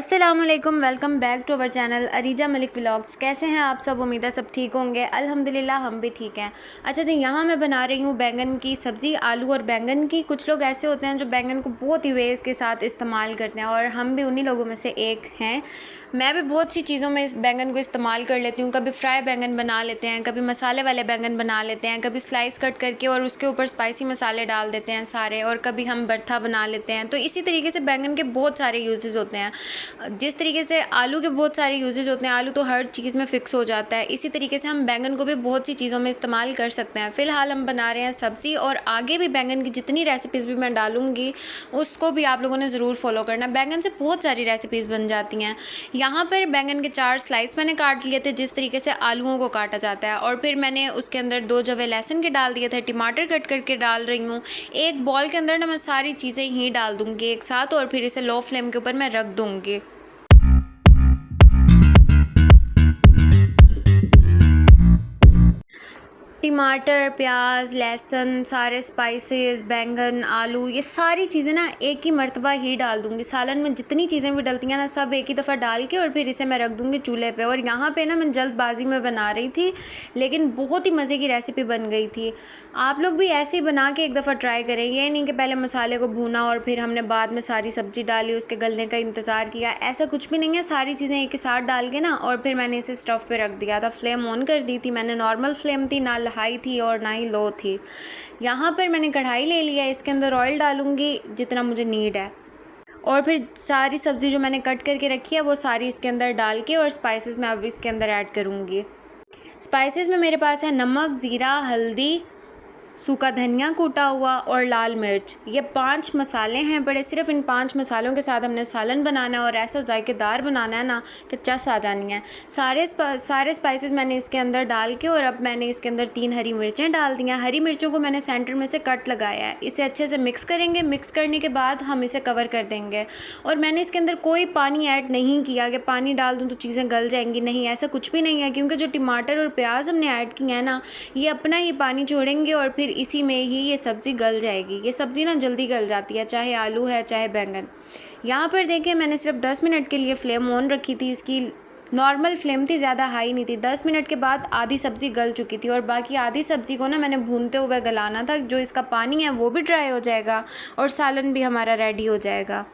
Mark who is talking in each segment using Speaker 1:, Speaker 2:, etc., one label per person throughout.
Speaker 1: अस्सलामुअलैकुम, welcome back to our channel Areeja Malik vlogs. कैसे हैं आप सब? उम्मीद है सब ठीक होंगे। अल्हम्दुलिल्लाह हम भी ठीक हैं। अच्छा जी, यहाँ मैं बना रही हूँ बैंगन की सब्ज़ी, आलू और बैंगन की। कुछ लोग ऐसे होते हैं जो बैंगन को बहुत ही वे के साथ इस्तेमाल करते हैं और हम भी उन्हीं लोगों में से एक हैं। मैं भी बहुत सी चीज़ों में इस बैंगन को इस्तेमाल कर लेती हूँ। कभी फ्राई बैंगन बना लेते हैं, कभी मसाले वाले बैंगन बना लेते हैं, कभी स्लाइस कट करके और उसके ऊपर स्पाइसी मसाले डाल देते हैं सारे, और कभी हम भरता बना लेते हैं। तो इसी तरीके से बैंगन के बहुत सारे यूजेस होते हैं। जिस तरीके से आलू के बहुत सारे यूजेस होते हैं, आलू तो हर चीज़ में फ़िक्स हो जाता है, इसी तरीके से हम बैंगन को भी बहुत सी चीज़ों में इस्तेमाल कर सकते हैं। फ़िलहाल हम बना रहे हैं सब्ज़ी, और आगे भी बैंगन की जितनी रेसिपीज़ भी मैं डालूँगी उसको भी आप लोगों ने ज़रूर फॉलो करना। बैंगन से बहुत सारी रेसिपीज़ बन जाती हैं। यहाँ पर बैंगन के 4 स्लाइस मैंने काट लिए थे, जिस तरीके से आलूओं को काटा जाता है, और फिर मैंने उसके अंदर 2 जवे लहसुन के डाल दिए थे, टमाटर कट करके डाल रही हूँ। एक बॉल के अंदर ना मैं सारी चीज़ें ही डाल दूँगी एक साथ, और फिर इसे लो फ्लेम के ऊपर मैं रख दूँगी। टमाटर, प्याज, लहसुन, सारे स्पाइसेस, बैंगन, आलू, ये सारी चीज़ें ना एक ही मर्तबा ही डाल दूँगी। सालन में जितनी चीज़ें भी डलती हैं ना, सब एक ही दफ़ा डाल के और फिर इसे मैं रख दूँगी चूल्हे पे। और यहाँ पे ना मैं जल्दबाजी में बना रही थी, लेकिन बहुत ही मज़े की रेसिपी बन गई थी। आप लोग भी ऐसे ही बना के एक दफ़ा ट्राई करें। ये नहीं कि पहले मसाले को भूना और फिर हमने बाद में सारी सब्ज़ी डाली, उसके गलने का इंतज़ार किया। ऐसा कुछ भी नहीं है। सारी चीज़ें एक ही साथ डाल के ना, और फिर मैंने इसे स्टव पे रख दिया था। फ्लेम ऑन कर दी थी मैंने, नॉर्मल फ्लेम थी, ना हाई थी और ना ही लो थी। यहाँ पर मैंने कढ़ाई ले लिया, इसके अंदर ऑयल डालूंगी जितना मुझे नीड है, और फिर सारी सब्ज़ी जो मैंने कट करके रखी है वो सारी इसके अंदर डाल के, और स्पाइसेस मैं अब इसके अंदर ऐड करूँगी। स्पाइसेस में मेरे पास है नमक, ज़ीरा, हल्दी, सूखा धनिया कूटा हुआ और लाल मिर्च। ये 5 मसाले हैं बड़े। सिर्फ इन 5 मसालों के साथ हमने सालन बनाना है और ऐसा जायकेदार बनाना है ना कि चस आ जानी है। सारे स्पाइसेस मैंने इसके अंदर डाल के, और अब मैंने इसके अंदर 3 हरी मिर्चें डाल दी हैं। हरी मिर्चों को मैंने सेंटर में से कट लगाया है। इसे अच्छे से मिक्स करेंगे। मिक्स करने के बाद हम इसे कवर कर देंगे, और मैंने इसके अंदर कोई पानी ऐड नहीं किया कि पानी डाल दूँ तो चीज़ें गल जाएंगी। नहीं, ऐसा कुछ भी नहीं है, क्योंकि जो टमाटर और प्याज हमने ऐड किए हैं ना, ये अपना ही पानी छोड़ेंगे और फिर इसी में ही ये सब्ज़ी गल जाएगी। ये सब्ज़ी ना जल्दी गल जाती है, चाहे आलू है चाहे बैंगन। यहाँ पर देखिए, मैंने सिर्फ 10 मिनट के लिए फ्लेम ऑन रखी थी। इसकी नॉर्मल फ्लेम थी, ज़्यादा हाई नहीं थी। 10 मिनट के बाद आधी सब्ज़ी गल चुकी थी, और बाकी आधी सब्ज़ी को ना मैंने भूनते हुए गलाना था। जो इसका पानी है वो भी ड्राई हो जाएगा और सालन भी हमारा रेडी हो जाएगा।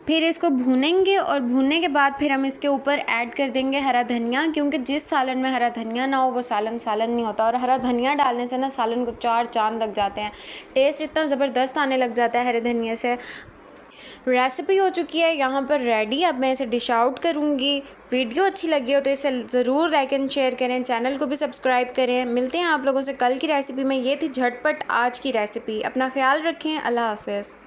Speaker 1: फिर इसको भूनेंगे, और भूनने के बाद फिर हम इसके ऊपर ऐड कर देंगे हरा धनिया, क्योंकि जिस सालन में हरा धनिया ना हो वो सालन सालन नहीं होता। और हरा धनिया डालने से ना सालन को 4 चांद लग जाते हैं। टेस्ट इतना ज़बरदस्त आने लग जाता है हरे धनिया से। रेसिपी हो चुकी है यहाँ पर रेडी। अब मैं इसे डिश आउट करूँगी। वीडियो अच्छी लगी हो तो इसे ज़रूर लाइक एंड शेयर करें, चैनल को भी सब्सक्राइब करें। मिलते हैं आप लोगों से कल की रेसिपी में। ये थी झटपट आज की रेसिपी। अपना ख्याल रखें। अल्लाह हाफ़िज़।